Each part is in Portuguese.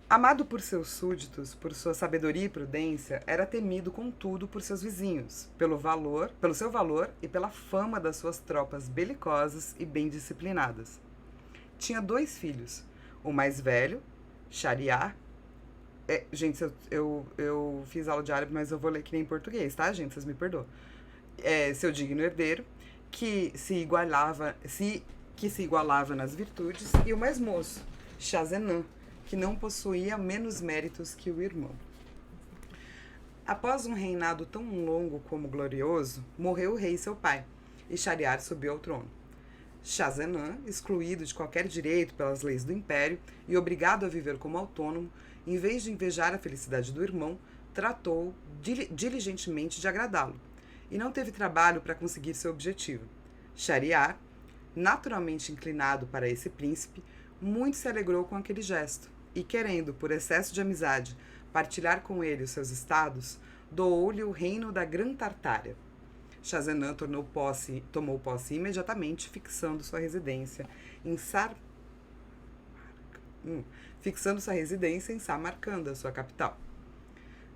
Amado por seus súditos, por sua sabedoria e prudência, era temido, contudo, por seus vizinhos, pelo seu valor e pela fama das suas tropas belicosas e bem disciplinadas. Tinha 2 filhos. O mais velho, Shariar. Gente, eu fiz aula de árabe, mas eu vou ler que nem em português, tá, gente? Vocês me perdoam. Seu digno herdeiro, que se igualava nas virtudes, e o mais moço, Shazenan, que não possuía menos méritos que o irmão. Após um reinado tão longo como glorioso, morreu o rei seu pai, e Shariar subiu ao trono. Shazenan, excluído de qualquer direito pelas leis do império e obrigado a viver como autônomo, em vez de invejar a felicidade do irmão, tratou diligentemente de agradá-lo, e não teve trabalho para conseguir seu objetivo. Shariar, naturalmente inclinado para esse príncipe, muito se alegrou com aquele gesto, e querendo, por excesso de amizade, partilhar com ele os seus estados, doou-lhe o reino da Gran Tartária. Shazenan tomou posse imediatamente, fixando sua residência em Samarcanda, sua capital.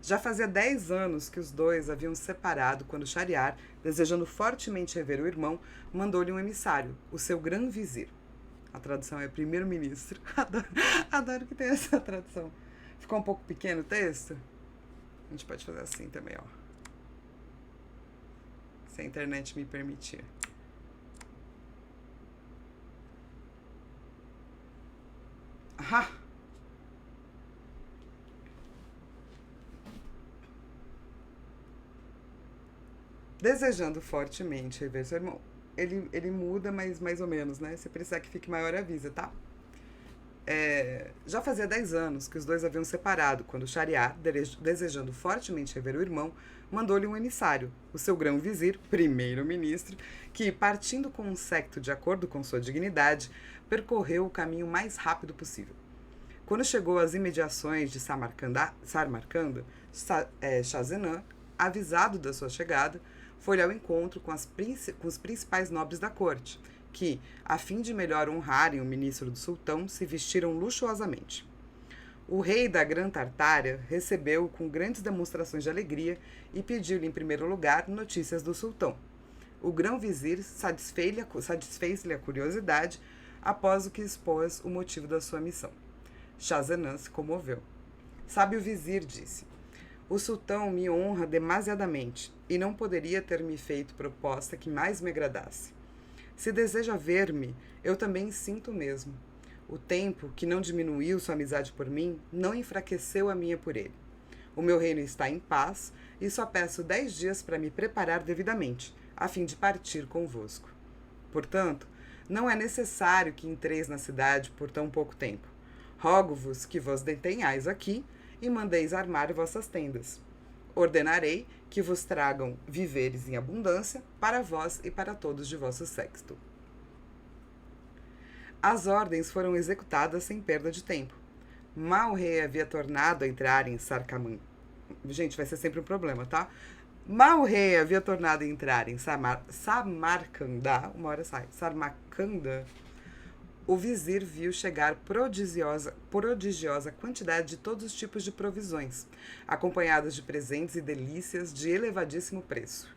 Já fazia 10 anos que os dois haviam se separado quando Shariar, desejando fortemente rever o irmão, mandou-lhe um emissário, o seu grão-vizir. A tradução é primeiro-ministro. Adoro que tem essa tradução. Ficou um pouco pequeno o texto? A gente pode fazer assim também, ó. Se a internet me permitir. Ah! Desejando fortemente rever seu irmão. Ele muda, mas mais ou menos, né? Se precisar que fique maior, avisa, tá? Já fazia 10 anos que os dois haviam separado, quando Shariar, desejando fortemente rever o irmão, mandou-lhe um emissário, o seu grão-vizir, primeiro-ministro, que, partindo com um séquito de acordo com sua dignidade, percorreu o caminho mais rápido possível. Quando chegou às imediações de Samarcanda, Shazenan, avisado da sua chegada, foi ao encontro com os principais nobres da corte, que, a fim de melhor honrarem o ministro do sultão, se vestiram luxuosamente. O rei da Gran Tartária recebeu-o com grandes demonstrações de alegria e pediu-lhe, em primeiro lugar, notícias do sultão. O grão-vizir satisfez-lhe a curiosidade após o que expôs o motivo da sua missão. Shazenan se comoveu. Sabe o vizir, disse. O sultão me honra demasiadamente e não poderia ter-me feito proposta que mais me agradasse. Se deseja ver-me, eu também sinto o mesmo. O tempo, que não diminuiu sua amizade por mim, não enfraqueceu a minha por ele. O meu reino está em paz e só peço 10 dias para me preparar devidamente, a fim de partir convosco. Portanto, não é necessário que entreis na cidade por tão pouco tempo. Rogo-vos que vos detenhais aqui e mandeis armar vossas tendas. Ordenarei que vos tragam víveres em abundância para vós e para todos de vosso séquito. As ordens foram executadas sem perda de tempo. Mal o rei havia tornado a entrar em Sarkaman. Gente, vai ser sempre um problema, tá? Mal o rei havia tornado a entrar em Samarcanda, uma hora sai, Samarcanda, o vizir viu chegar prodigiosa quantidade de todos os tipos de provisões, acompanhadas de presentes e delícias de elevadíssimo preço.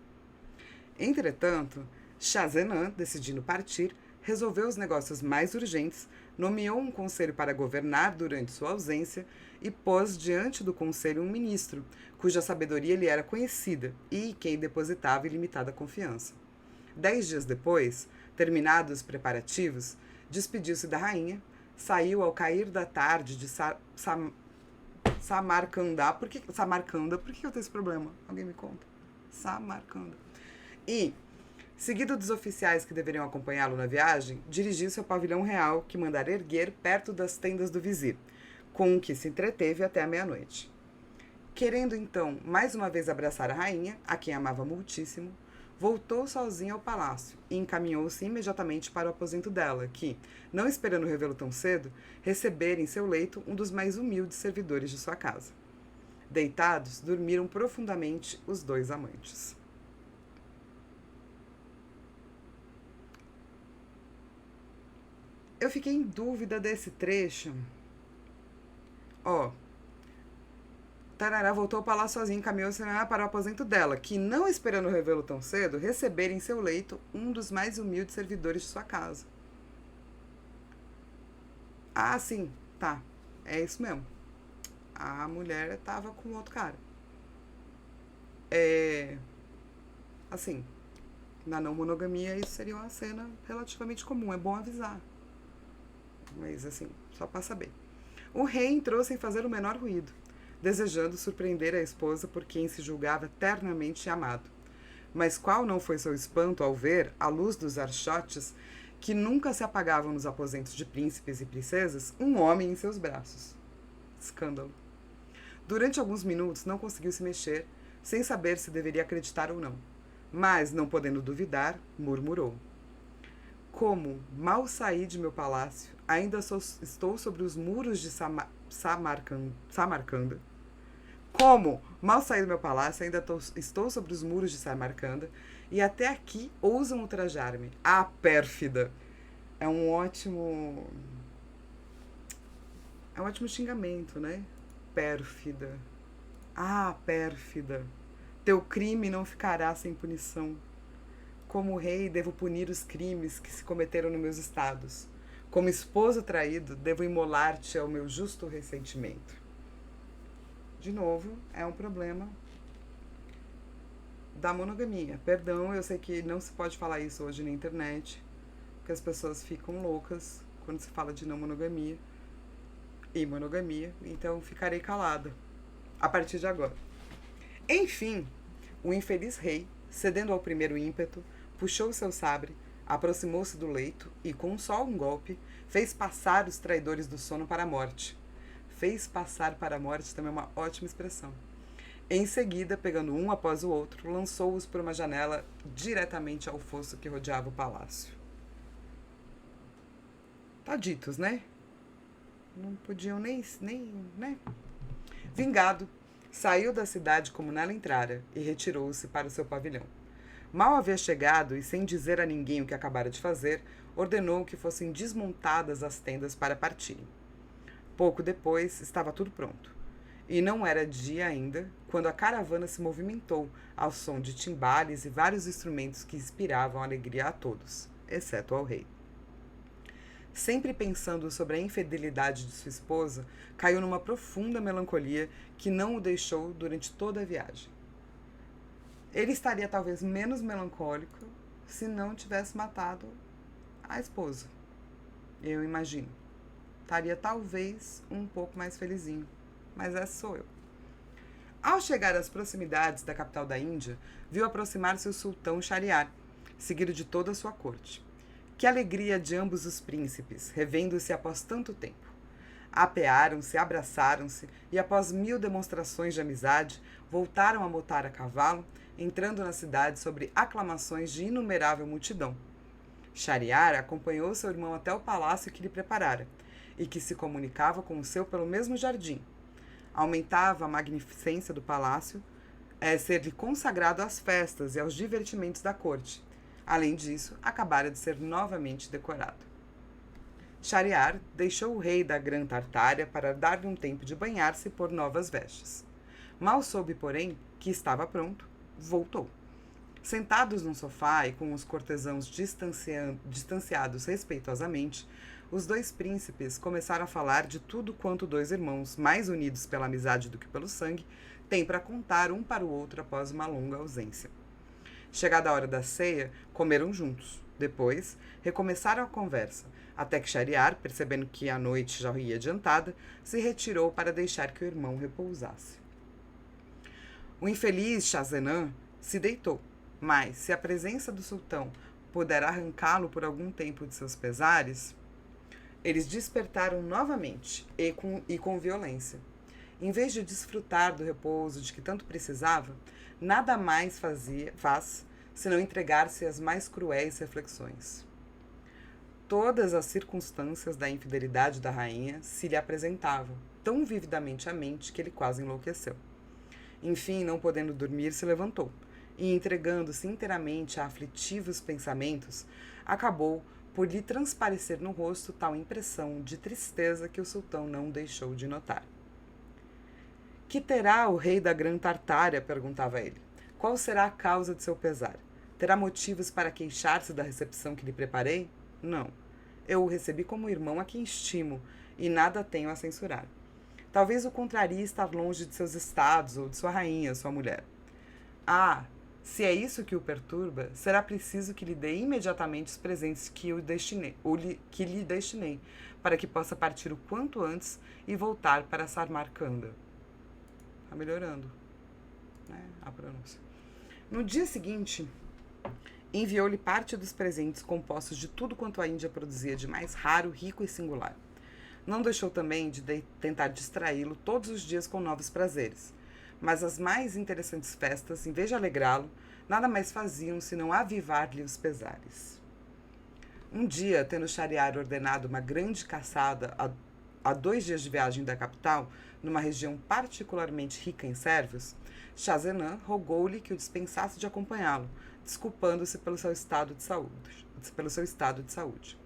Entretanto, Shazenan, decidindo partir, resolveu os negócios mais urgentes, nomeou um conselho para governar durante sua ausência e pôs diante do conselho um ministro, cuja sabedoria lhe era conhecida e em quem depositava ilimitada confiança. 10 dias depois, terminados os preparativos, despediu-se da rainha, saiu ao cair da tarde de Samarcanda. Por que eu tenho esse problema? Alguém me conta? Samarcanda. E, seguido dos oficiais que deveriam acompanhá-lo na viagem, dirigiu-se ao pavilhão real que mandara erguer perto das tendas do vizir, com o que se entreteve até a meia-noite. Querendo, então, mais uma vez abraçar a rainha, a quem amava muitíssimo, voltou sozinho ao palácio e encaminhou-se imediatamente para o aposento dela, que, não esperando revê-lo tão cedo, recebera em seu leito um dos mais humildes servidores de sua casa. Deitados, dormiram profundamente os 2 amantes. Eu fiquei em dúvida desse trecho, Ó, Tarará voltou ao palácio sozinho, encaminhou-se para o aposento dela, que, não esperando revê-lo tão cedo, recebera em seu leito um dos mais humildes servidores de sua casa. Ah, sim, tá. É isso mesmo. A mulher tava com outro cara. É. Assim, na não monogamia isso seria uma cena relativamente comum, é bom avisar. Mas assim, só para saber. O rei entrou sem fazer o menor ruído, desejando surpreender a esposa por quem se julgava ternamente amado. Mas qual não foi seu espanto ao ver, à luz dos archotes, que nunca se apagavam nos aposentos de príncipes e princesas, um homem em seus braços. Escândalo. Durante alguns minutos não conseguiu se mexer, sem saber se deveria acreditar ou não. Mas, não podendo duvidar, murmurou. Como mal saí de meu palácio, ainda estou sobre os muros de Samarcanda. Como mal saí do meu palácio, ainda estou sobre os muros de Samarcanda, e até aqui ousam ultrajar-me. Ah, pérfida! É um ótimo xingamento, né? Pérfida. Ah, pérfida! Teu crime não ficará sem punição. Como rei, devo punir os crimes que se cometeram nos meus estados. Como esposo traído, devo imolar-te ao meu justo ressentimento. De novo, é um problema da monogamia. Perdão, eu sei que não se pode falar isso hoje na internet, porque as pessoas ficam loucas quando se fala de não monogamia e monogamia, então ficarei calada a partir de agora. Enfim, o infeliz rei, cedendo ao primeiro ímpeto, puxou seu sabre, aproximou-se do leito e, com só um golpe, fez passar os traidores do sono para a morte. Fez passar para a morte também é uma ótima expressão. Em seguida, pegando um após o outro, lançou-os por uma janela diretamente ao fosso que rodeava o palácio. Taditos, né? Não podiam nem, né? Vingado, saiu da cidade como nela entrara e retirou-se para o seu pavilhão. Mal havia chegado e, sem dizer a ninguém o que acabara de fazer, ordenou que fossem desmontadas as tendas para partirem. Pouco depois, estava tudo pronto. E não era dia ainda, quando a caravana se movimentou ao som de timbales e vários instrumentos que inspiravam alegria a todos, exceto ao rei. Sempre pensando sobre a infidelidade de sua esposa, caiu numa profunda melancolia que não o deixou durante toda a viagem. Ele estaria talvez menos melancólico se não tivesse matado a esposa. Eu imagino. Estaria talvez um pouco mais felizinho. Mas essa sou eu. Ao chegar às proximidades da capital da Índia, viu aproximar-se o sultão Shahriar, seguido de toda a sua corte. Que alegria de ambos os príncipes, revendo-se após tanto tempo. Apearam-se, abraçaram-se e, após 1000 demonstrações de amizade, voltaram a montar a cavalo, entrando na cidade sobre aclamações de inumerável multidão. Shahriar acompanhou seu irmão até o palácio que lhe preparara, e que se comunicava com o seu pelo mesmo jardim. Aumentava a magnificência do palácio, ser-lhe consagrado às festas e aos divertimentos da corte. Além disso, acabara de ser novamente decorado. Shahriar deixou o rei da Grã Tartária para dar-lhe um tempo de banhar-se e pôr novas vestes. Mal soube, porém, que estava pronto, voltou. Sentados num sofá e com os cortesãos distanciados respeitosamente, os dois príncipes começaram a falar de tudo quanto dois irmãos, mais unidos pela amizade do que pelo sangue, têm para contar um para o outro após uma longa ausência. Chegada a hora da ceia, comeram juntos. Depois, recomeçaram a conversa, até que Shahriar, percebendo que a noite já ia adiantada, se retirou para deixar que o irmão repousasse. O infeliz Shahzenan se deitou, mas, se a presença do sultão puder arrancá-lo por algum tempo de seus pesares, eles despertaram novamente e com violência. Em vez de desfrutar do repouso de que tanto precisava, nada mais faz senão entregar-se às mais cruéis reflexões. Todas as circunstâncias da infidelidade da rainha se lhe apresentavam tão vividamente à mente que ele quase enlouqueceu. Enfim, não podendo dormir, se levantou e, entregando-se inteiramente a aflitivos pensamentos, acabou por lhe transparecer no rosto tal impressão de tristeza que o sultão não deixou de notar. Que terá o rei da Grã Tartária? Perguntava ele. Qual será a causa de seu pesar? Terá motivos para queixar-se da recepção que lhe preparei? Não. Eu o recebi como irmão a quem estimo, e nada tenho a censurar. Talvez o contrarie estar longe de seus estados ou de sua rainha, sua mulher. Ah, se é isso que o perturba, será preciso que lhe dê imediatamente os presentes que lhe destinei, para que possa partir o quanto antes e voltar para Samarcanda. Está melhorando, né, a pronúncia. No dia seguinte, enviou-lhe parte dos presentes compostos de tudo quanto a Índia produzia de mais raro, rico e singular. Não deixou também de tentar distraí-lo todos os dias com novos prazeres. Mas as mais interessantes festas, em vez de alegrá-lo, nada mais faziam senão avivar-lhe os pesares. Um dia, tendo Shahryar ordenado uma grande caçada a 2 dias de viagem da capital, numa região particularmente rica em servos, Shah-Zenan rogou-lhe que o dispensasse de acompanhá-lo, desculpando-se pelo seu estado de saúde.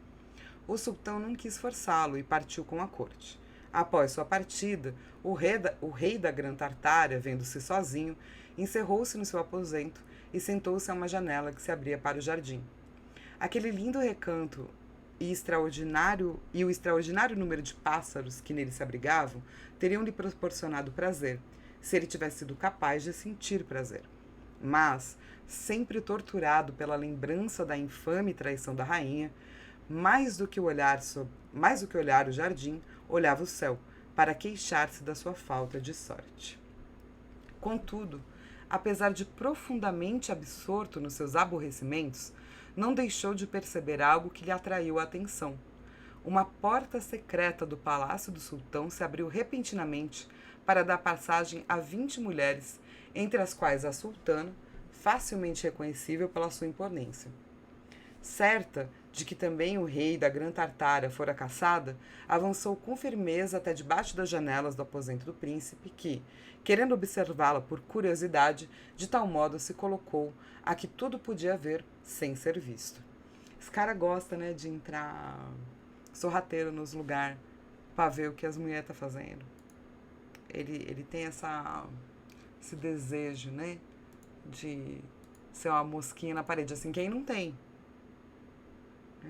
O sultão não quis forçá-lo e partiu com a corte. Após sua partida, o rei da Grã Tartária, vendo-se sozinho, encerrou-se no seu aposento e sentou-se a uma janela que se abria para o jardim. Aquele lindo recanto e o extraordinário número de pássaros que nele se abrigavam teriam-lhe proporcionado prazer, se ele tivesse sido capaz de sentir prazer. Mas, sempre torturado pela lembrança da infame traição da rainha, mais do que olhar o jardim, olhava o céu, para queixar-se da sua falta de sorte. Contudo, apesar de profundamente absorto nos seus aborrecimentos, não deixou de perceber algo que lhe atraiu a atenção. Uma porta secreta do palácio do sultão se abriu repentinamente para dar passagem a 20 mulheres, entre as quais a sultana, facilmente reconhecível pela sua imponência. Certa de que também o rei da Grã Tartária fora caçada, avançou com firmeza até debaixo das janelas do aposento do príncipe, que, querendo observá-la por curiosidade, de tal modo se colocou a que tudo podia ver sem ser visto. Esse cara gosta, né, de entrar sorrateiro nos lugares para ver o que as mulheres estão fazendo. Ele tem esse desejo, né, de ser uma mosquinha na parede. Assim, quem não tem?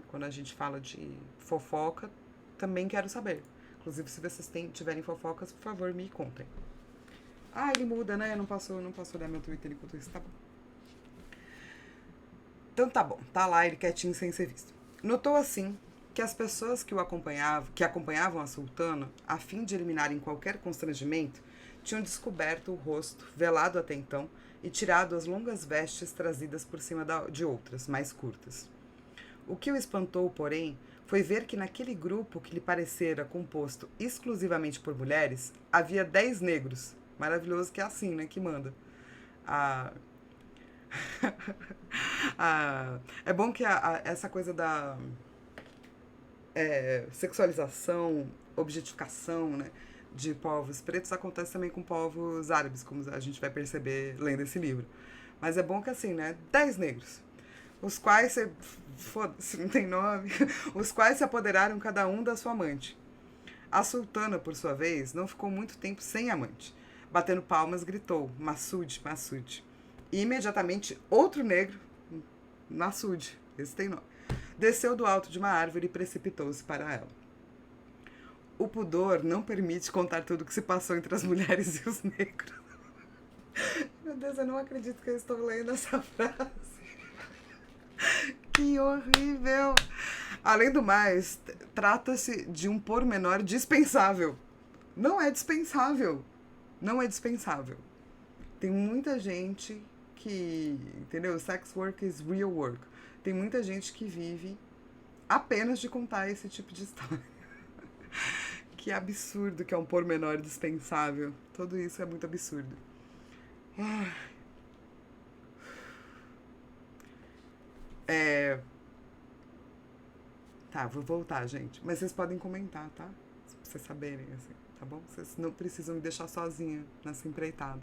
Quando a gente fala de fofoca, também quero saber. Inclusive, se vocês tiverem fofocas, por favor, me contem. Ah, ele muda, né? Não posso olhar meu Twitter enquanto isso. Tá bom. Então tá bom. Tá lá ele quietinho sem ser visto. Notou assim que as pessoas que acompanhavam a sultana, a fim de eliminarem qualquer constrangimento, tinham descoberto o rosto, velado até então, e tirado as longas vestes trazidas por cima de outras, mais curtas. O que o espantou, porém, foi ver que naquele grupo que lhe parecera composto exclusivamente por mulheres, havia 10 negros. Maravilhoso que é assim, né, que manda. É bom que essa coisa da sexualização, objetificação, né, de povos pretos acontece também com povos árabes, como a gente vai perceber lendo esse livro. Mas é bom que assim, né, 10 negros. Os quais não tem nome, os quais se apoderaram cada um da sua amante. A sultana, por sua vez, não ficou muito tempo sem amante. Batendo palmas, gritou, Masud, Masud. E imediatamente outro negro, Masud, esse tem nome, desceu do alto de uma árvore e precipitou-se para ela. O pudor não permite contar tudo o que se passou entre as mulheres e os negros. Meu Deus, eu não acredito que eu estou lendo essa frase. Que horrível! Além do mais, trata-se de um pormenor dispensável. Não é dispensável. Não é dispensável. Tem muita gente que, entendeu? Sex work is real work. Tem muita gente que vive apenas de contar esse tipo de história. Que absurdo que é um pormenor dispensável. Tudo isso é muito absurdo. Tá, vou voltar, gente. Mas vocês podem comentar, tá? Pra vocês saberem, assim, tá bom? Vocês não precisam me deixar sozinha nessa empreitada.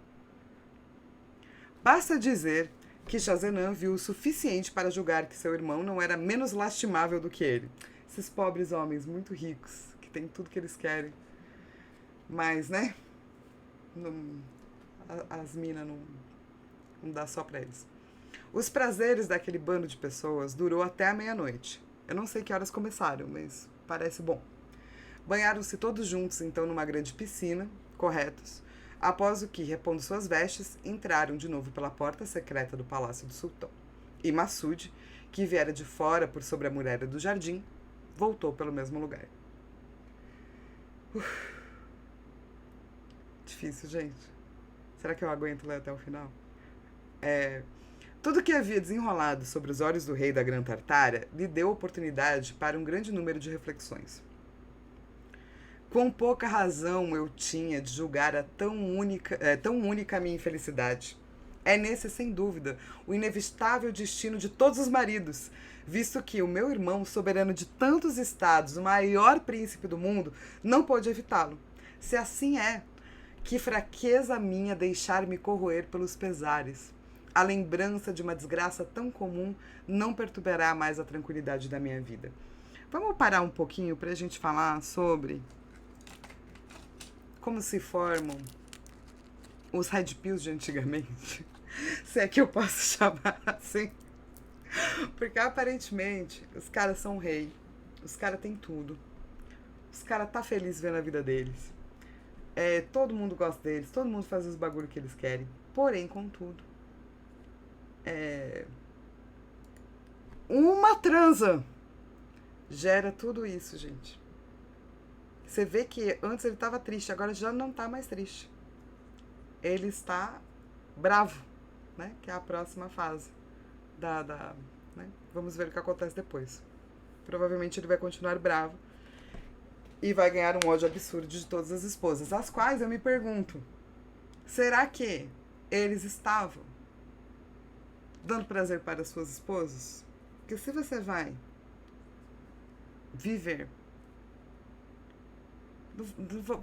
Basta dizer que Shah-Zenan viu o suficiente para julgar que seu irmão não era menos lastimável do que ele. Esses pobres homens muito ricos, que têm tudo que eles querem. Mas, né? as minas não dá só pra eles. Os prazeres daquele bando de pessoas durou até a meia-noite. Eu não sei que horas começaram, mas parece bom. Banharam-se todos juntos, então, numa grande piscina, corretos, após o que, repondo suas vestes, entraram de novo pela porta secreta do palácio do sultão. E Massude, que viera de fora por sobre a muralha do jardim, voltou pelo mesmo lugar. Difícil, gente. Será que eu aguento ler até o final? Tudo que havia desenrolado sobre os olhos do rei da Grã Tartária lhe deu oportunidade para um grande número de reflexões. Quão pouca razão eu tinha de julgar tão única a minha infelicidade. É nesse, sem dúvida, o inevitável destino de todos os maridos, visto que o meu irmão, soberano de tantos estados, o maior príncipe do mundo, não pôde evitá-lo. Se assim é, que fraqueza minha deixar-me corroer pelos pesares. A lembrança de uma desgraça tão comum não perturbará mais a tranquilidade da minha vida. Vamos parar um pouquinho para a gente falar sobre como se formam os red pills de antigamente. Se é que eu posso chamar assim. Porque aparentemente os caras são rei. Os caras têm tudo. Os caras tá feliz vendo a vida deles. Todo mundo gosta deles. Todo mundo faz os bagulho que eles querem. Porém, contudo, uma transa gera tudo isso, gente. Você vê que antes ele estava triste, agora já não está mais triste. Ele está bravo, né? Que é a próxima fase né? Vamos ver o que acontece depois. Provavelmente ele vai continuar bravo e vai ganhar um ódio absurdo de todas as esposas, as quais eu me pergunto, será que eles estavam dando prazer para as suas esposas? Porque se você vai viver,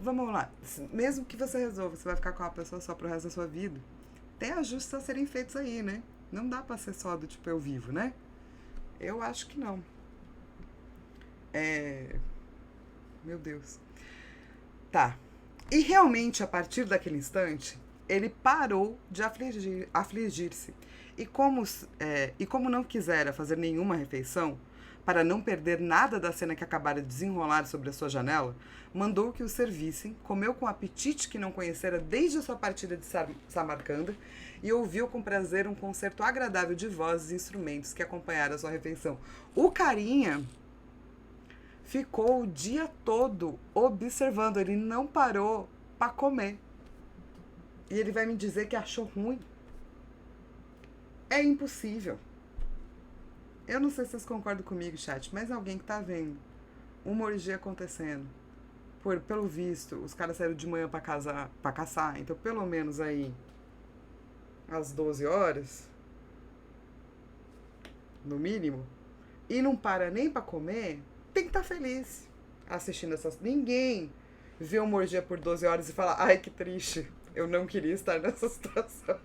vamos lá, mesmo que você resolva, você vai ficar com uma pessoa só pro resto da sua vida, tem ajustes a serem feitos aí, né? Não dá pra ser só do tipo eu vivo, né? Eu acho que não. Meu Deus. Tá. E realmente, a partir daquele instante, ele parou de afligir-se. E como não quisera fazer nenhuma refeição, para não perder nada da cena que acabara de desenrolar sobre a sua janela, mandou que o servissem, comeu com apetite que não conhecera desde a sua partida de Samarcanda e ouviu com prazer um concerto agradável de vozes e instrumentos que acompanharam a sua refeição. O carinha ficou o dia todo observando, ele não parou para comer. E ele vai me dizer que achou ruim. É impossível. Eu não sei se vocês concordam comigo, chat, mas alguém que tá vendo uma orgia acontecendo, pelo visto, os caras saíram de manhã pra caçar, então pelo menos aí às 12 horas, no mínimo, e não para nem pra comer, tem que estar feliz assistindo essas... Ninguém vê uma orgia por 12 horas e fala, ai, que triste, eu não queria estar nessa situação.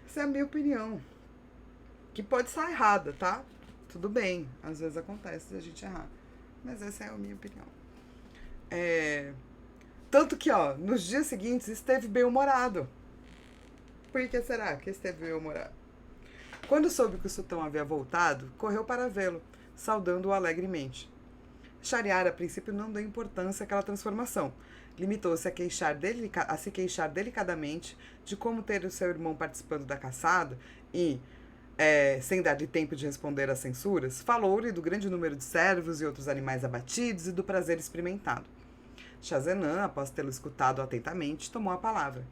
Essa é a minha opinião. Que pode estar errada, tá? Tudo bem, às vezes acontece a gente errar. Mas essa é a minha opinião. Tanto que, nos dias seguintes esteve bem-humorado. Por que será que esteve bem-humorado? Quando soube que o sultão havia voltado, correu para vê-lo, saudando-o alegremente. Shahryar, a princípio, não deu importância àquela transformação. Limitou-se a se queixar delicadamente de como ter o seu irmão participando da caçada e, sem dar-lhe tempo de responder às censuras, falou-lhe do grande número de servos e outros animais abatidos e do prazer experimentado. Schahzenan, após tê-lo escutado atentamente, tomou a palavra.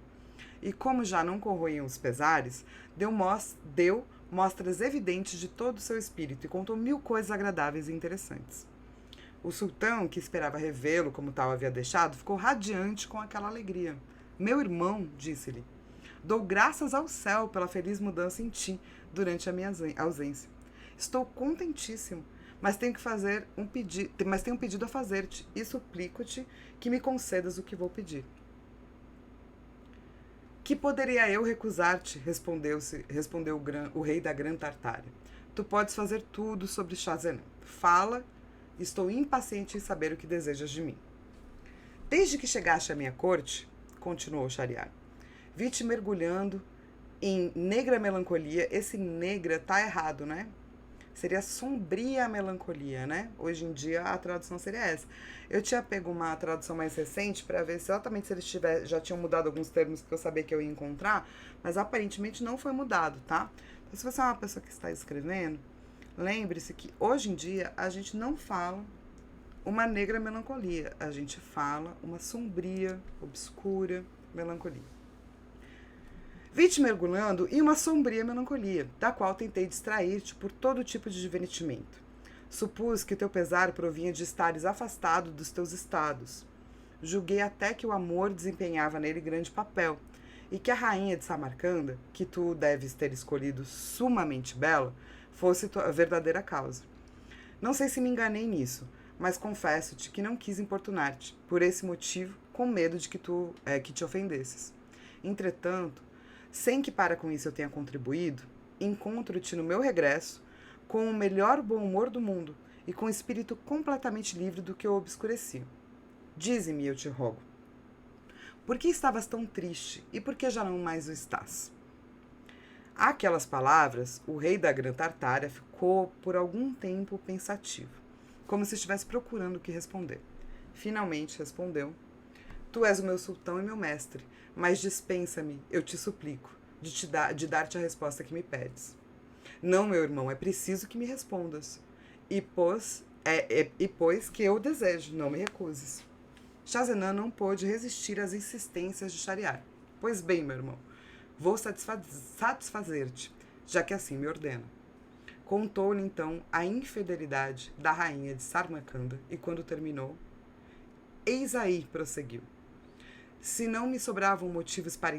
E como já não corroíam os pesares, deu mostras evidentes de todo o seu espírito e contou 1000 coisas agradáveis e interessantes. O sultão, que esperava revê-lo como tal havia deixado, ficou radiante com aquela alegria. Meu irmão, disse-lhe, dou graças ao céu pela feliz mudança em ti durante a minha ausência. Estou contentíssimo, mas tenho um pedido a fazer-te e suplico-te que me concedas o que vou pedir. Que poderia eu recusar-te? Respondeu o rei da Grã Tartária. Tu podes fazer tudo sobre Schahzenan. Fala, estou impaciente em saber o que desejas de mim. Desde que chegaste à minha corte, continuou Shahryar. Vi-te mergulhando em negra melancolia. Esse negra tá errado, né? Seria sombria melancolia, né? Hoje em dia a tradução seria essa. Eu tinha pego uma tradução mais recente para ver exatamente se eles já tinham mudado alguns termos que eu sabia que eu ia encontrar, mas aparentemente não foi mudado, tá? Então, se você é uma pessoa que está escrevendo, lembre-se que hoje em dia a gente não fala uma negra melancolia, a gente fala uma sombria, obscura melancolia. Vi-te mergulhando em uma sombria melancolia, da qual tentei distrair-te por todo tipo de divertimento. Supus que teu pesar provinha de estares afastado dos teus estados. Julguei até que o amor desempenhava nele grande papel, e que a rainha de Samarcanda, que tu deves ter escolhido sumamente bela, fosse tua verdadeira causa. Não sei se me enganei nisso, mas confesso-te que não quis importunar-te, por esse motivo, com medo de que te ofendesses. Entretanto, sem que para com isso eu tenha contribuído, encontro-te no meu regresso com o melhor bom humor do mundo e com o espírito completamente livre do que eu obscureci. Dize-me, eu te rogo, por que estavas tão triste e por que já não mais o estás? Àquelas palavras, o rei da Grã Tartária ficou por algum tempo pensativo, como se estivesse procurando o que responder. Finalmente respondeu: Tu és o meu sultão e meu mestre, mas dispensa-me, eu te suplico, de dar-te a resposta que me pedes. Não, meu irmão, é preciso que me respondas. E pois que eu desejo, não me recuses. Schahzenaz não pôde resistir às insistências de Shahryar. Pois bem, meu irmão, vou satisfazer-te, já que assim me ordena. Contou-lhe então a infidelidade da rainha de Samarcanda e quando terminou, eis aí, prosseguiu. Se não me sobravam motivos para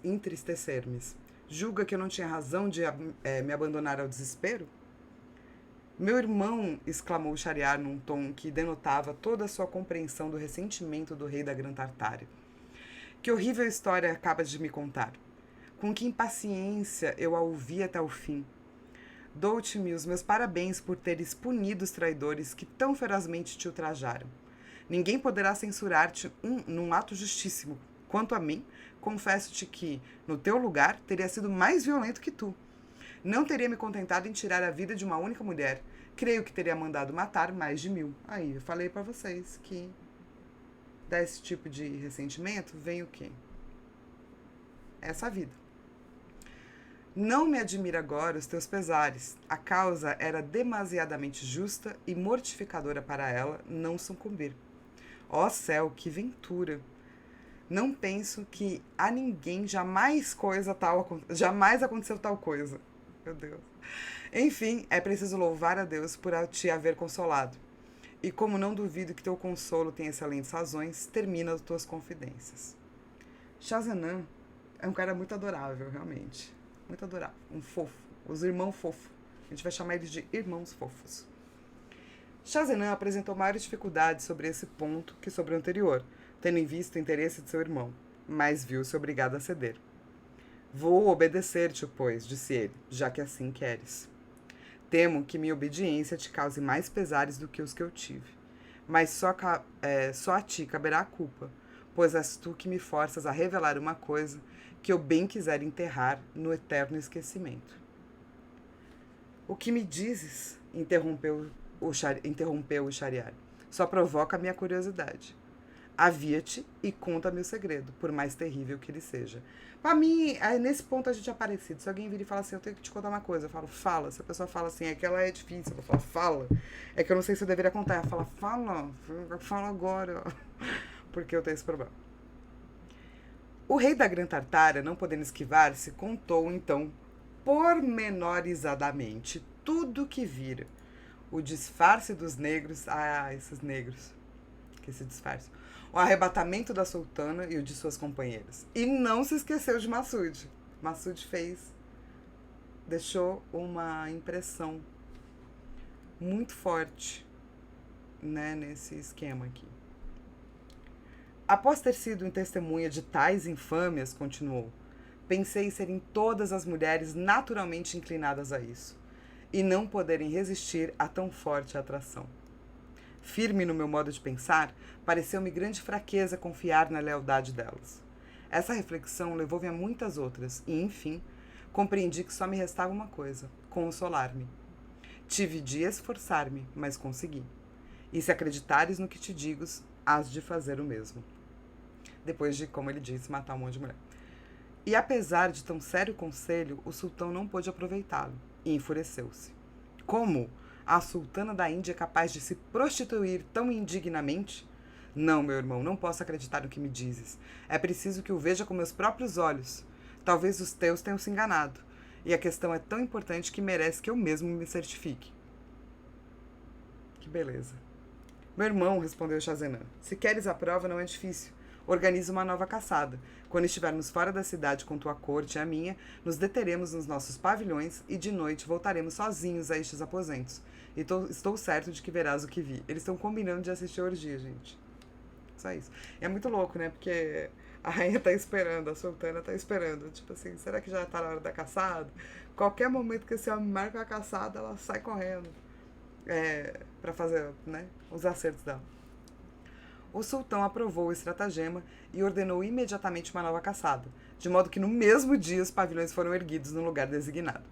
entristecer-me, julga que eu não tinha razão de me abandonar ao desespero? Meu irmão, exclamou Shahryar num tom que denotava toda a sua compreensão do ressentimento do rei da Grã Tartária. Que horrível história acabas de me contar. Com que impaciência eu a ouvi até o fim. Dou-te-me os meus parabéns por teres punido os traidores que tão ferozmente te ultrajaram. Ninguém poderá censurar-te num ato justíssimo. Quanto a mim, confesso-te que, no teu lugar, teria sido mais violento que tu. Não teria me contentado em tirar a vida de uma única mulher. Creio que teria mandado matar mais de 1000. Aí, eu falei para vocês que desse tipo de ressentimento vem o quê? Essa vida. Não me admira agora os teus pesares. A causa era demasiadamente justa e mortificadora para ela não sucumbir. Ó céu, que ventura! Não penso que a ninguém jamais aconteceu tal coisa. Meu Deus. Enfim, é preciso louvar a Deus por te haver consolado. E como não duvido que teu consolo tenha excelentes razões, termina as tuas confidências. Schahzenaz é um cara muito adorável, realmente. Muito adorável. Um fofo. Os irmãos fofos. A gente vai chamar eles de irmãos fofos. Schahzenaz apresentou maiores dificuldades sobre esse ponto que sobre o anterior, tendo em vista o interesse de seu irmão, mas viu-se obrigado a ceder. Vou obedecer-te, pois, disse ele, já que assim queres. Temo que minha obediência te cause mais pesares do que os que eu tive, mas só a ti caberá a culpa, pois és tu que me forças a revelar uma coisa que eu bem quiser enterrar no eterno esquecimento. O que me dizes? Interrompeu o Shahryar. Só provoca a minha curiosidade. Avia-te e conta-me o segredo, por mais terrível que ele seja. Pra mim, nesse ponto a gente é parecido. Se alguém vir e falar assim, eu tenho que te contar uma coisa, eu falo, fala. Se a pessoa fala assim, é que ela é difícil, eu falo, fala. É que eu não sei se eu deveria contar. Ela fala, fala agora. Porque eu tenho esse problema. O rei da Grã Tartária, não podendo esquivar-se, contou, então, pormenorizadamente, tudo o que vira. O disfarce dos negros, esses negros, que se disfarçam, o arrebatamento da sultana e o de suas companheiras. E não se esqueceu de Massoud. Massoud deixou uma impressão muito forte, né, nesse esquema aqui. Após ter sido testemunha de tais infâmias, continuou, pensei serem todas as mulheres naturalmente inclinadas a isso, e não poderem resistir a tão forte atração. Firme no meu modo de pensar, pareceu-me grande fraqueza confiar na lealdade delas. Essa reflexão levou-me a muitas outras e, enfim, compreendi que só me restava uma coisa: consolar-me. Tive de esforçar-me, mas consegui. E se acreditares no que te digo, hás de fazer o mesmo. Depois de, como ele disse, matar um monte de mulher. E apesar de tão sério conselho, o sultão não pôde aproveitá-lo e enfureceu-se. Como? A sultana da Índia é capaz de se prostituir tão indignamente? Não, meu irmão, não posso acreditar no que me dizes. É preciso que o veja com meus próprios olhos. Talvez os teus tenham se enganado. E a questão é tão importante que merece que eu mesmo me certifique. Que beleza. Meu irmão, respondeu Schahzenan, se queres a prova não é difícil. Organiza uma nova caçada. Quando estivermos fora da cidade com tua corte e a minha, nos deteremos nos nossos pavilhões e de noite voltaremos sozinhos a estes aposentos. E estou certo de que verás o que vi. Eles estão combinando de assistir a orgia, gente. Só isso. E é muito louco, né? Porque a rainha tá esperando, a sultana tá esperando. Tipo assim, será que já tá na hora da caçada? Qualquer momento que esse homem marca a caçada, ela sai correndo. Pra fazer, né, os acertos dela. O sultão aprovou o estratagema e ordenou imediatamente uma nova caçada, de modo que no mesmo dia os pavilhões foram erguidos no lugar designado.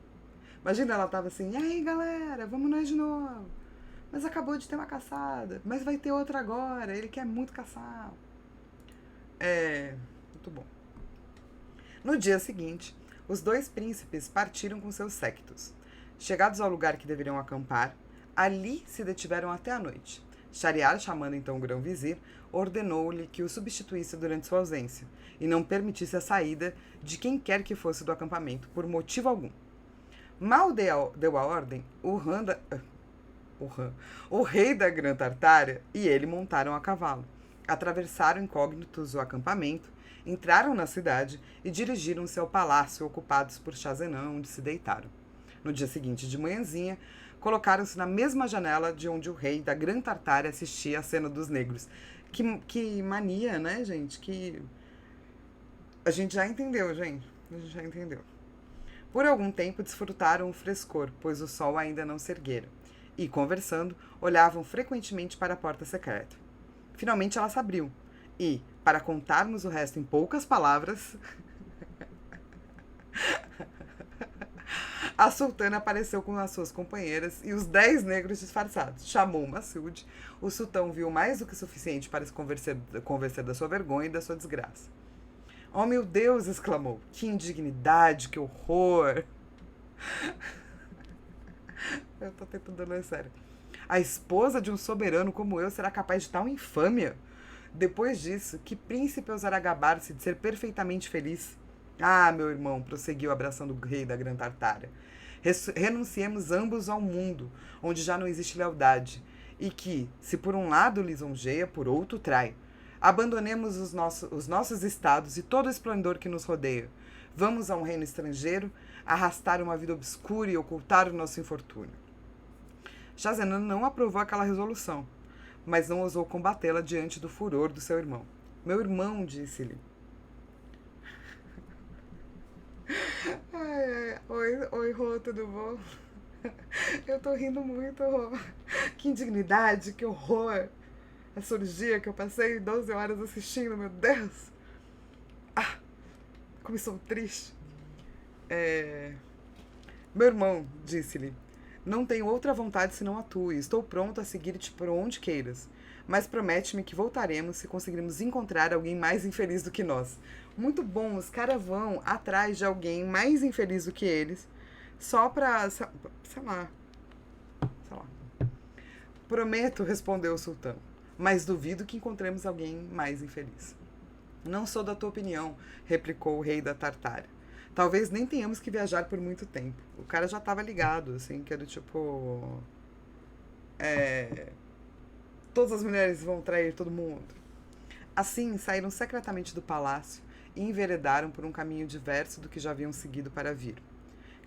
Imagina, ela tava assim, e aí galera, vamos nós de novo. Mas acabou de ter uma caçada, mas vai ter outra agora, ele quer muito caçar. Muito bom. No dia seguinte, os dois príncipes partiram com seus séquitos. Chegados ao lugar que deveriam acampar, ali se detiveram até a noite. Shahriar, chamando então o grão-vizir, ordenou-lhe que o substituísse durante sua ausência e não permitisse a saída de quem quer que fosse do acampamento, por motivo algum. Mal deu a ordem, o rei da Grã Tartária e ele montaram a cavalo, atravessaram incógnitos o acampamento, entraram na cidade e dirigiram-se ao palácio ocupados por Schahzenan, onde se deitaram. No dia seguinte, de manhãzinha, colocaram-se na mesma janela de onde o rei da Grã Tartária assistia a cena dos negros. Que mania, né, gente? Que a gente já entendeu, gente. A gente já entendeu. Por algum tempo desfrutaram o frescor, pois o sol ainda não se erguera. E, conversando, olhavam frequentemente para a porta secreta. Finalmente ela se abriu. E, para contarmos o resto em poucas palavras... A sultana apareceu com as suas companheiras e os 10 negros disfarçados. Chamou Massoud. O sultão viu mais do que suficiente para se convencer da sua vergonha e da sua desgraça. Oh, meu Deus! Exclamou. Que indignidade, que horror! Eu tô tentando ler sério. A esposa de um soberano como eu será capaz de tal infâmia? Depois disso, que príncipe ousará gabar-se de ser perfeitamente feliz? Ah, meu irmão, prosseguiu abraçando o rei da Grã Tartária, renunciemos ambos ao mundo, onde já não existe lealdade, e que, se por um lado lisonjeia, por outro trai. Abandonemos os nossos estados e todo o esplendor que nos rodeia. Vamos a um reino estrangeiro, arrastar uma vida obscura e ocultar o nosso infortúnio. Schahzenan não aprovou aquela resolução, mas não ousou combatê-la diante do furor do seu irmão. Meu irmão, disse-lhe. Oi, Rô, tudo bom? Eu tô rindo muito, Rô. Que indignidade, que horror. Essa orgia que eu passei 12 horas assistindo, meu Deus. Ah, como sou triste. Meu irmão, disse-lhe, não tenho outra vontade senão a tua, e estou pronto a seguir-te por onde queiras. Mas promete-me que voltaremos se conseguirmos encontrar alguém mais infeliz do que nós. Muito bom, os caras vão atrás de alguém mais infeliz do que eles, só pra, sei lá. Prometo, respondeu o sultão, mas duvido que encontremos alguém mais infeliz. Não sou da tua opinião, replicou o rei da Tartária. Talvez nem tenhamos que viajar por muito tempo. O cara já estava ligado, assim, que era tipo... todas as mulheres vão trair todo mundo. Assim, saíram secretamente do palácio e enveredaram por um caminho diverso do que já haviam seguido para vir.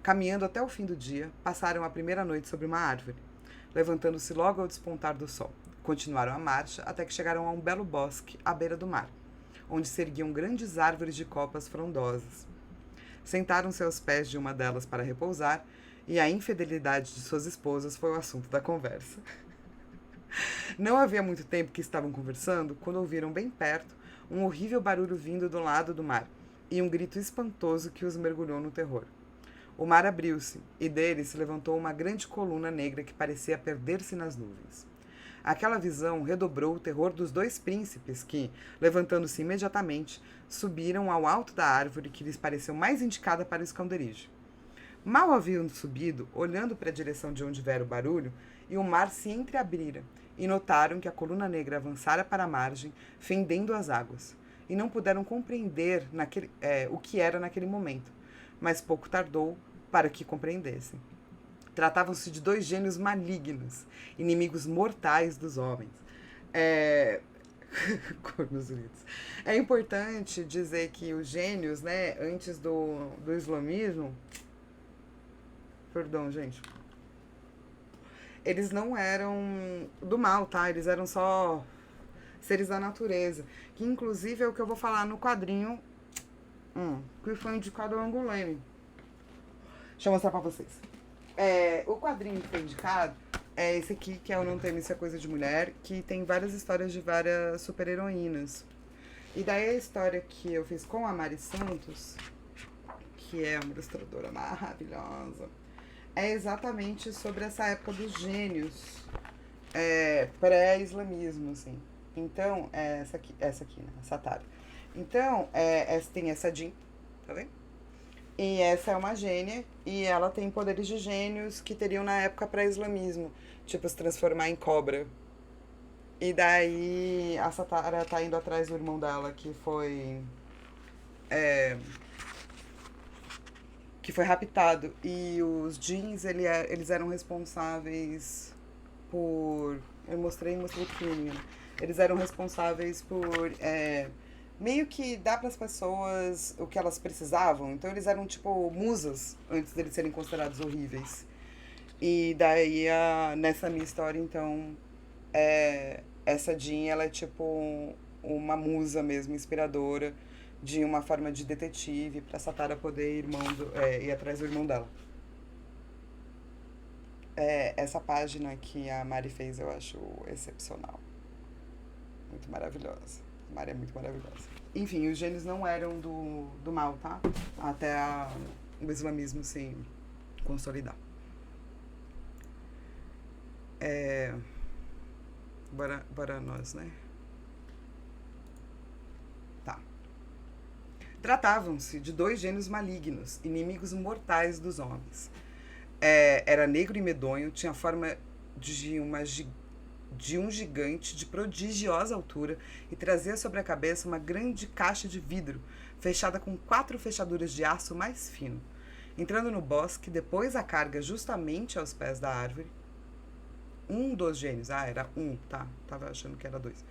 Caminhando até o fim do dia, passaram a primeira noite sobre uma árvore, levantando-se logo ao despontar do sol. Continuaram a marcha até que chegaram a um belo bosque à beira do mar, onde se erguiam grandes árvores de copas frondosas. Sentaram-se aos pés de uma delas para repousar, e a infidelidade de suas esposas foi o assunto da conversa. Não havia muito tempo que estavam conversando, quando ouviram bem perto um horrível barulho vindo do lado do mar, e um grito espantoso que os mergulhou no terror. O mar abriu-se, e dele se levantou uma grande coluna negra que parecia perder-se nas nuvens. Aquela visão redobrou o terror dos 2 príncipes que, levantando-se imediatamente, subiram ao alto da árvore que lhes pareceu mais indicada para o esconderijo. Mal haviam subido, olhando para a direção de onde viera o barulho, e o mar se entreabrira, e notaram que a coluna negra avançara para a margem, fendendo as águas, e não puderam compreender o que era naquele momento, mas pouco tardou para que compreendessem. Tratavam-se de 2 gênios malignos, inimigos mortais dos homens. É importante dizer que os gênios, né, antes do islamismo... Perdão, gente. Eles não eram do mal, tá? Eles eram só seres da natureza. Que, inclusive, é o que eu vou falar no quadrinho que foi indicado ao Anguleme. Deixa eu mostrar pra vocês. O quadrinho que foi indicado é esse aqui, que é o Não Teme Isso é Coisa de Mulher, que tem várias histórias de várias super-heroínas. E daí a história que eu fiz com a Mari Santos, que é uma ilustradora maravilhosa, é exatamente sobre essa época dos gênios pré-islamismo, assim. Então, essa aqui, né? Essa Satara. Então, tem essa Jean, tá vendo? E essa é uma gênia, e ela tem poderes de gênios que teriam na época pré-islamismo, tipo se transformar em cobra. E daí a Satara tá indo atrás do irmão dela, que foi raptado. E os jeans, eles eram responsáveis por... Eu mostrei pequenininho. Eles eram responsáveis por... meio que dar para as pessoas o que elas precisavam. Então eles eram tipo musas antes deles serem considerados horríveis. E daí nessa minha história, então, essa Jean, ela é tipo uma musa mesmo, inspiradora de uma forma de detetive para Satara poder ir atrás do irmão dela. Essa página que a Mari fez eu acho excepcional. Muito maravilhosa. A Mari é muito maravilhosa. Enfim, os gênios não eram do mal, tá? Até o islamismo se consolidar. Bora nós, né? Tá. Tratavam-se de 2 gênios malignos, inimigos mortais dos homens. Era negro e medonho, tinha a forma de um gigante de prodigiosa altura e trazia sobre a cabeça uma grande caixa de vidro, fechada com 4 fechaduras de aço mais fino. Entrando no bosque, depois a carga justamente aos pés da árvore, um dos gênios, era um, tá? Tava achando que era 2.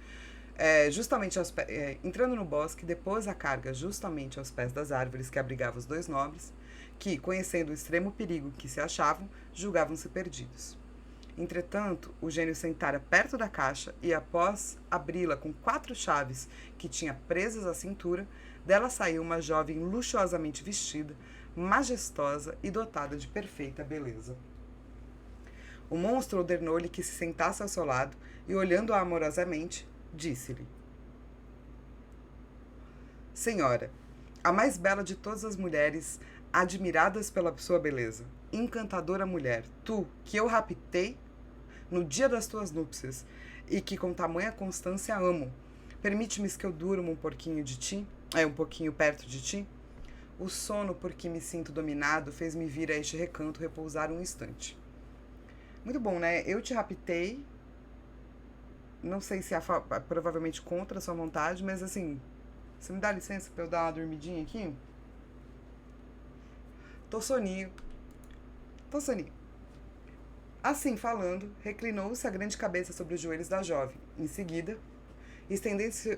Entrando no bosque, depôs a carga justamente aos pés das árvores que abrigavam os 2 nobres, que, conhecendo o extremo perigo que se achavam, julgavam-se perdidos. Entretanto, o gênio sentara perto da caixa e, após abri-la com 4 chaves que tinha presas à cintura, dela saiu uma jovem luxuosamente vestida, majestosa e dotada de perfeita beleza. O monstro ordenou-lhe que se sentasse ao seu lado e, olhando-a amorosamente, disse-lhe: Senhora, a mais bela de todas as mulheres, admiradas pela sua beleza, encantadora mulher, tu, que eu raptei no dia das tuas núpcias e que com tamanha constância amo, permite-me que eu durma um pouquinho perto de ti? O sono por que me sinto dominado fez-me vir a este recanto repousar um instante. Muito bom, né? Eu te raptei, não sei se provavelmente contra a sua vontade, mas assim, você me dá licença pra eu dar uma dormidinha aqui? Tô soninho. Assim reclinou-se a grande cabeça sobre os joelhos da jovem. Em seguida,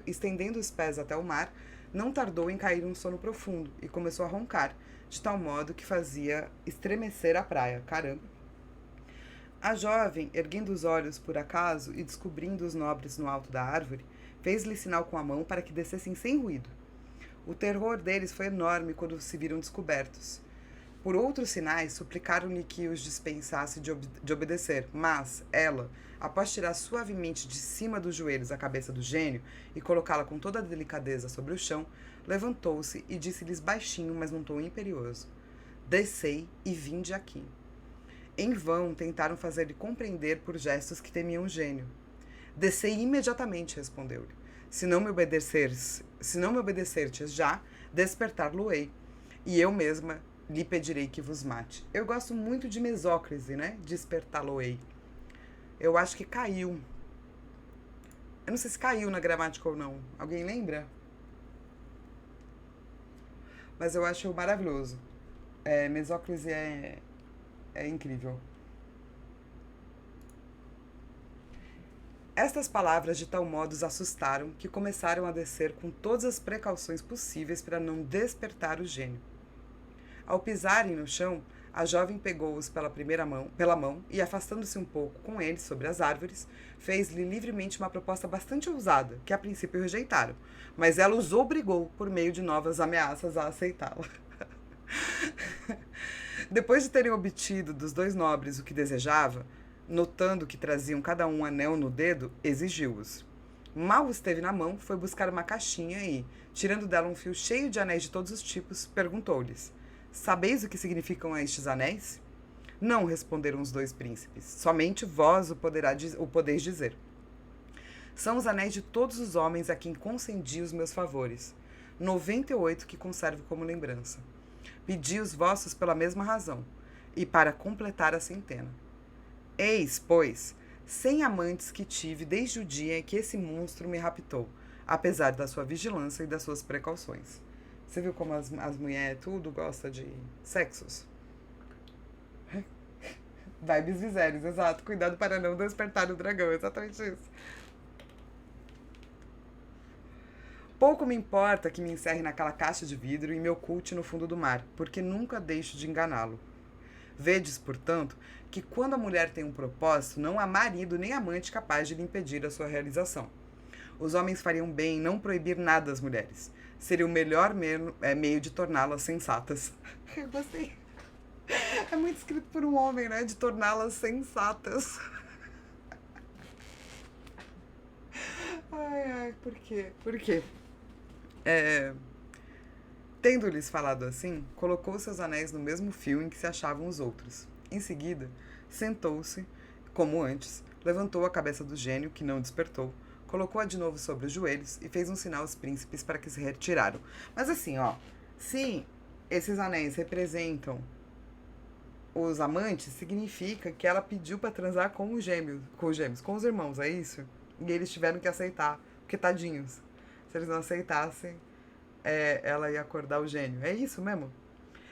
estendendo os pés até o mar, não tardou em cair um sono profundo e começou a roncar, de tal modo que fazia estremecer a praia. Caramba! A jovem, erguendo os olhos por acaso e descobrindo os nobres no alto da árvore, fez-lhe sinal com a mão para que descessem sem ruído. O terror deles foi enorme quando se viram descobertos. Por outros sinais, suplicaram-lhe que os dispensasse de obedecer, mas ela, após tirar suavemente de cima dos joelhos a cabeça do gênio e colocá-la com toda a delicadeza sobre o chão, levantou-se e disse-lhes baixinho, mas num tom imperioso: descei e vinde aqui. Em vão tentaram fazer-lhe compreender por gestos que temiam o gênio. Descei imediatamente, respondeu-lhe. Se não me obedecertes já, despertar-lo-ei, e eu mesma lhe pedirei que vos mate. Eu gosto muito de mesóclise, né? Despertá-lo-ei. Eu acho que caiu. Eu não sei se caiu na gramática ou não. Alguém lembra? Mas eu acho maravilhoso. Mesóclise é incrível. Estas palavras de tal modo os assustaram que começaram a descer com todas as precauções possíveis para não despertar o gênio. Ao pisarem no chão, a jovem pegou-os pela mão e, afastando-se um pouco com eles sobre as árvores, fez-lhe livremente uma proposta bastante ousada, que a princípio rejeitaram, mas ela os obrigou, por meio de novas ameaças, a aceitá-la. Depois de terem obtido dos dois nobres o que desejava, notando que traziam cada um anel no dedo, exigiu-os. Mal os teve na mão, foi buscar uma caixinha e, tirando dela um fio cheio de anéis de todos os tipos, perguntou-lhes: sabeis o que significam estes anéis? Não, responderam os dois príncipes. Somente vós o podeis dizer. São os anéis de todos os homens a quem concedi os meus favores. 98 que conservo como lembrança. Pedi os vossos pela mesma razão, e para completar a centena. Eis, pois, 100 amantes que tive desde o dia em que esse monstro me raptou, apesar da sua vigilância e das suas precauções. Você viu como as mulheres tudo gostam de sexos? Vibes Viserys, exato. Cuidado para não despertar o dragão, exatamente isso. Pouco me importa que me encerre naquela caixa de vidro e me oculte no fundo do mar, porque nunca deixo de enganá-lo. Vedes, portanto, que quando a mulher tem um propósito, não há marido nem amante capaz de lhe impedir a sua realização. Os homens fariam bem em não proibir nada às mulheres. Seria o melhor meio de torná-las sensatas. Eu gostei. É muito escrito por um homem, né? De torná-las sensatas. Ai, por quê? Por quê? Tendo-lhes falado assim, colocou seus anéis no mesmo fio em que se achavam os outros. Em seguida, sentou-se, como antes, levantou a cabeça do gênio, que não despertou, colocou-a de novo sobre os joelhos e fez um sinal aos príncipes para que se retiraram. Mas assim, ó, se esses anéis representam os amantes, significa que ela pediu para transar com os irmãos, é isso? E eles tiveram que aceitar, porque tadinhos. Se eles não aceitassem, ela ia acordar o gênio. É isso mesmo?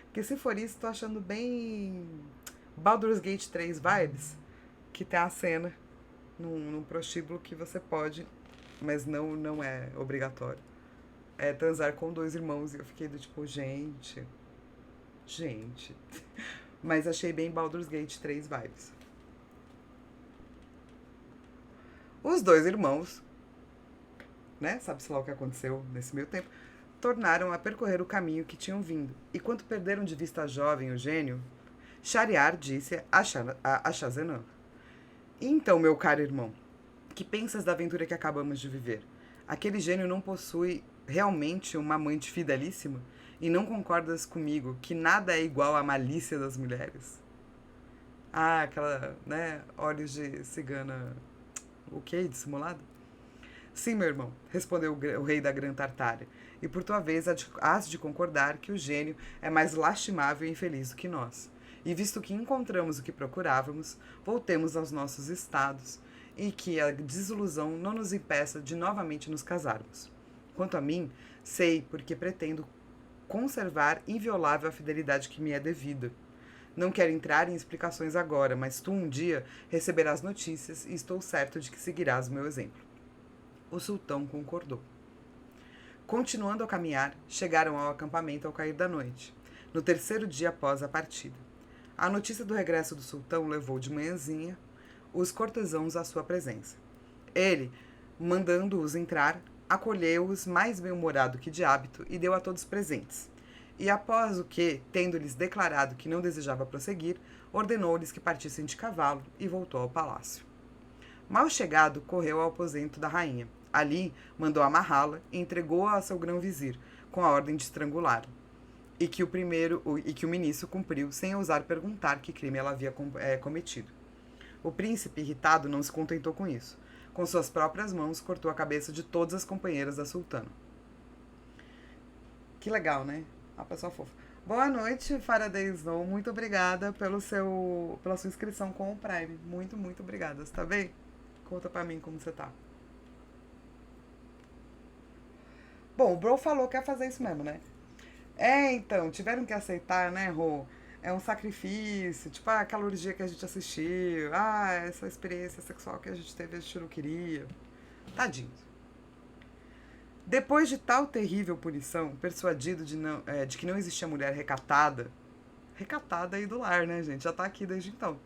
Porque se for isso, tô achando bem Baldur's Gate 3 vibes, que tem a cena num prostíbulo que você pode, mas não é obrigatório, transar com dois irmãos. E eu fiquei do tipo, gente. Mas achei bem Baldur's Gate 3 vibes. Os dois irmãos, né, sabe-se lá o que aconteceu nesse meio tempo, tornaram a percorrer o caminho que tinham vindo. E quando perderam de vista a jovem, o gênio, Shahryar disse a Schahzaman: então, meu caro irmão, que pensas da aventura que acabamos de viver? Aquele gênio não possui realmente uma amante fidelíssima? E não concordas comigo que nada é igual à malícia das mulheres? Ah, aquela, né, olhos de cigana, o quê? Dissimulado? Sim, meu irmão, respondeu o rei da Grã Tartária, e por tua vez hás de concordar que o gênio é mais lastimável e infeliz do que nós. E visto que encontramos o que procurávamos, voltemos aos nossos estados, e que a desilusão não nos impeça de novamente nos casarmos. Quanto a mim, sei porque pretendo conservar inviolável a fidelidade que me é devida. Não quero entrar em explicações agora, mas tu um dia receberás notícias e estou certo de que seguirás o meu exemplo. O sultão concordou. Continuando a caminhar, chegaram ao acampamento ao cair da noite, no terceiro dia após a partida. A notícia do regresso do sultão levou de manhãzinha os cortesãos à sua presença. Ele, mandando-os entrar, acolheu-os mais bem-humorado que de hábito e deu a todos presentes. E após o que, tendo-lhes declarado que não desejava prosseguir, ordenou-lhes que partissem de cavalo e voltou ao palácio. Mal chegado, correu ao aposento da rainha. Ali, mandou amarrá-la e entregou-a a seu grão-vizir, com a ordem de estrangulá-la. E que o ministro cumpriu sem ousar perguntar que crime ela havia cometido. O príncipe, irritado, não se contentou com isso. Com suas próprias mãos, cortou a cabeça de todas as companheiras da sultana. Que legal, né? A pessoa fofa. Boa noite, Faraday Snow. Muito obrigada pela sua inscrição com o Prime. Muito, muito obrigada. Você tá bem? Conta pra mim como você tá. Bom, o Bro falou que ia fazer isso mesmo, né? Então, tiveram que aceitar, né, Rô? É um sacrifício, tipo, aquela orgia que a gente assistiu, essa experiência sexual que a gente teve, a gente não queria. Tadinho. Depois de tal terrível punição, persuadido de que não existia mulher recatada aí do lar, né, gente? Já tá aqui desde então.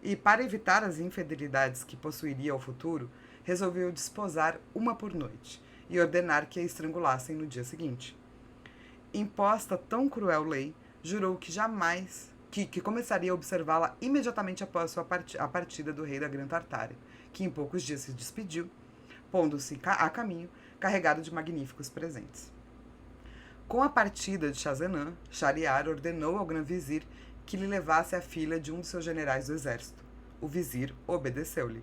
E para evitar as infidelidades que possuiria ao futuro, resolveu desposar uma por noite e ordenar que a estrangulassem no dia seguinte. Imposta tão cruel lei, jurou que jamais que começaria a observá-la imediatamente após a partida do rei da Gran Tartária, que em poucos dias se despediu, pondo-se a caminho, carregado de magníficos presentes. Com a partida de Schahzenan, Shahriar ordenou ao Grão-Vizir que lhe levasse a filha de um de seus generais do exército. O vizir obedeceu-lhe.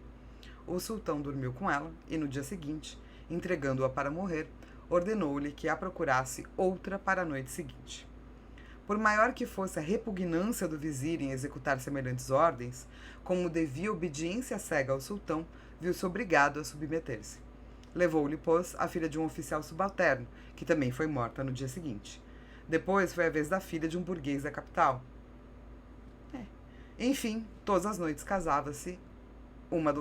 O sultão dormiu com ela e, no dia seguinte, entregando-a para morrer, ordenou-lhe que a procurasse outra para a noite seguinte. Por maior que fosse a repugnância do vizir em executar semelhantes ordens, como devia obediência cega ao sultão, viu-se obrigado a submeter-se. Levou-lhe, pois, a filha de um oficial subalterno, que também foi morta no dia seguinte. Depois foi a vez da filha de um burguês da capital. Enfim, todas as noites casava-se uma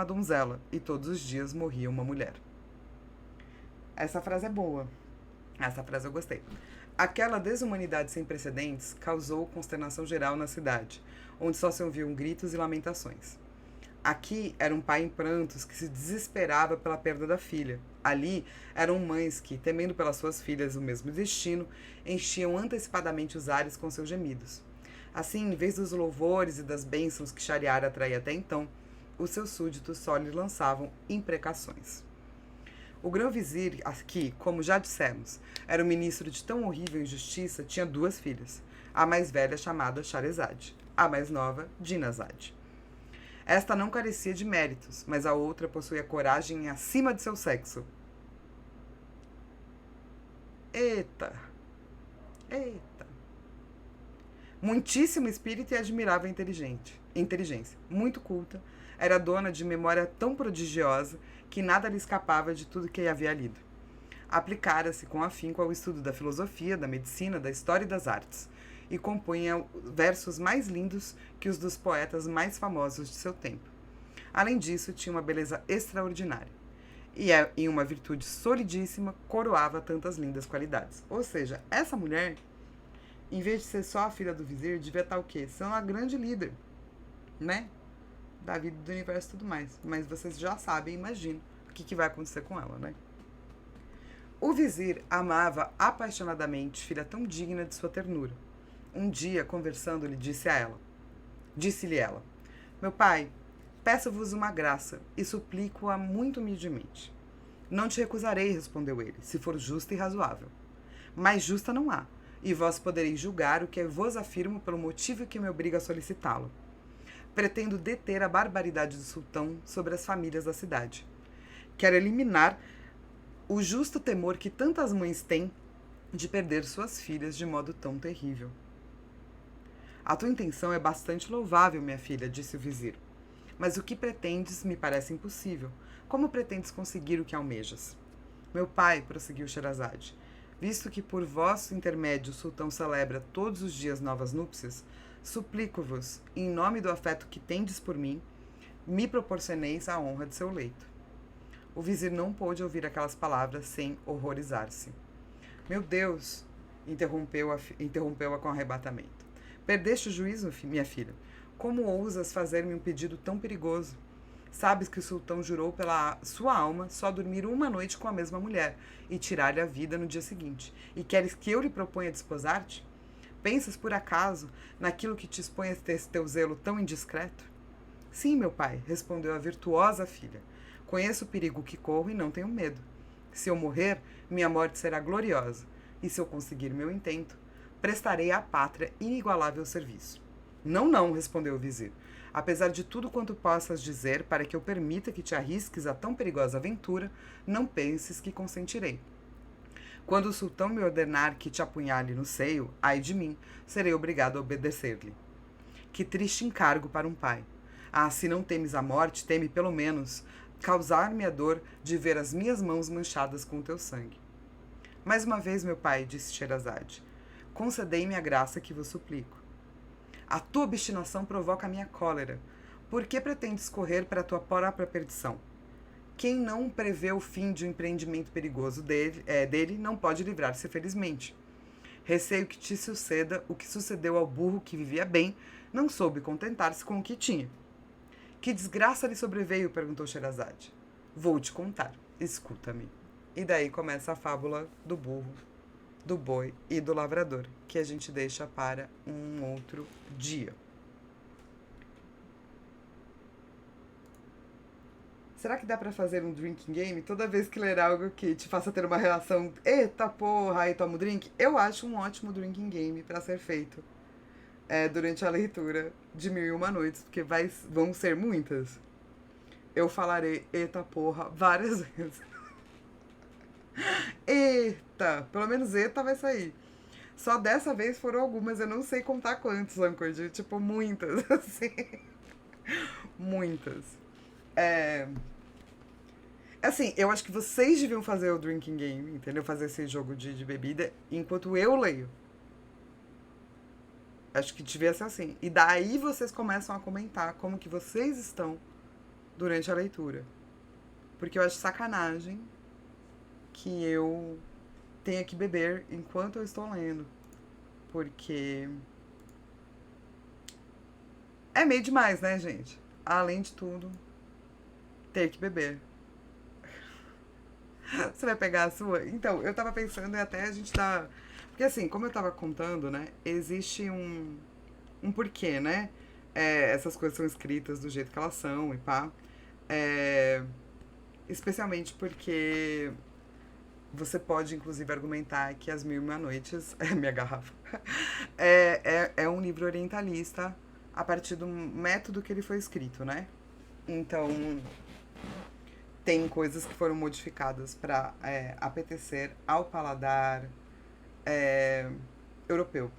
donzela, e todos os dias morria uma mulher. Essa frase é boa. Essa frase eu gostei. Aquela desumanidade sem precedentes causou consternação geral na cidade, onde só se ouviam gritos e lamentações. Aqui era um pai em prantos que se desesperava pela perda da filha. Ali eram mães que, temendo pelas suas filhas o mesmo destino, enchiam antecipadamente os ares com seus gemidos. Assim, em vez dos louvores e das bênçãos que Shahriar atraía até então, os seus súditos só lhe lançavam imprecações. O grão-vizir, que, como já dissemos, era um ministro de tão horrível injustiça, tinha 2 filhas, a mais velha chamada Shahrezade, a mais nova, Dinazade. Esta não carecia de méritos, mas a outra possuía coragem acima de seu sexo. Eita! Muitíssimo espírito e admirável inteligência. Muito culta, era dona de memória tão prodigiosa que nada lhe escapava de tudo que havia lido. Aplicara-se com afinco ao estudo da filosofia, da medicina, da história e das artes, e compunha versos mais lindos que os dos poetas mais famosos de seu tempo. Além disso, tinha uma beleza extraordinária, e uma virtude solidíssima coroava tantas lindas qualidades. Ou seja, essa mulher, em vez de ser só a filha do vizir, devia estar o quê? Ser uma grande líder, né? Da vida, do universo e tudo mais. Mas vocês já sabem, imagino, o que vai acontecer com ela, né? O vizir amava apaixonadamente filha tão digna de sua ternura. Um dia, conversando-lhe, disse-lhe ela, meu pai, peço-vos uma graça e suplico-a muito humildemente. Não te recusarei, respondeu ele, se for justa e razoável. Mais justa não há, e vós podereis julgar o que vos afirmo pelo motivo que me obriga a solicitá-lo. Pretendo deter a barbaridade do sultão sobre as famílias da cidade. Quero eliminar o justo temor que tantas mães têm de perder suas filhas de modo tão terrível. A tua intenção é bastante louvável, minha filha, disse o vizir. Mas o que pretendes me parece impossível. Como pretendes conseguir o que almejas? Meu pai, prosseguiu Sherazade, visto que por vosso intermédio o sultão celebra todos os dias novas núpcias, suplico-vos, em nome do afeto que tendes por mim, me proporcioneis a honra de seu leito. O vizir não pôde ouvir aquelas palavras sem horrorizar-se. Meu Deus! Interrompeu-a com arrebatamento. Perdeste o juízo, minha filha? Como ousas fazer-me um pedido tão perigoso? Sabes que o sultão jurou pela sua alma só dormir uma noite com a mesma mulher e tirar-lhe a vida no dia seguinte. E queres que eu lhe proponha desposar-te? Pensas, por acaso, naquilo que te expõe a ter esse teu zelo tão indiscreto? Sim, meu pai, respondeu a virtuosa filha. Conheço o perigo que corro e não tenho medo. Se eu morrer, minha morte será gloriosa, e se eu conseguir meu intento, prestarei à pátria inigualável serviço. Não, não, respondeu o vizir. Apesar de tudo quanto possas dizer para que eu permita que te arrisques a tão perigosa aventura, não penses que consentirei. Quando o sultão me ordenar que te apunhale no seio, ai de mim, serei obrigado a obedecer-lhe. Que triste encargo para um pai. Ah, se não temes a morte, teme pelo menos causar-me a dor de ver as minhas mãos manchadas com o teu sangue. Mais uma vez, meu pai, disse Sherazade, concedei-me a graça que vos suplico. A tua obstinação provoca a minha cólera. Por que pretendes correr para a tua própria perdição? Quem não prevê o fim de um empreendimento perigoso dele não pode livrar-se felizmente. Receio que te suceda o que sucedeu ao burro que vivia bem, não soube contentar-se com o que tinha. Que desgraça lhe sobreveio? Perguntou Sherazade. Vou te contar, escuta-me. E daí começa a fábula do burro, do boi e do lavrador, que a gente deixa para um outro dia. Será que dá pra fazer um drinking game toda vez que ler algo que te faça ter uma relação eita porra, aí toma um drink? Eu acho um ótimo drinking game pra ser feito durante a leitura de Mil e Uma Noites, porque vão ser muitas. Eu falarei eita porra várias vezes. Eita! Pelo menos eita vai sair. Só dessa vez foram algumas, eu não sei contar quantos, Ancord. Tipo, muitas, assim. Muitas. Assim, eu acho que vocês deviam fazer o drinking game, entendeu? Fazer esse jogo de bebida enquanto eu leio. Acho que devia ser assim. E daí vocês começam a comentar como que vocês estão durante a leitura. Porque eu acho sacanagem que eu tenha que beber enquanto eu estou lendo. Porque é meio demais, né, gente? Além de tudo, ter que beber. Você vai pegar a sua? Então, eu tava pensando e até a gente tá... Porque assim, como eu tava contando, né? Existe um porquê, né? Essas coisas são escritas do jeito que elas são e pá. Especialmente porque você pode, inclusive, argumentar que As Mil e Uma Noites, minha garrafa, é um livro orientalista a partir do método que ele foi escrito, né? Então, tem coisas que foram modificadas para apetecer ao paladar europeu.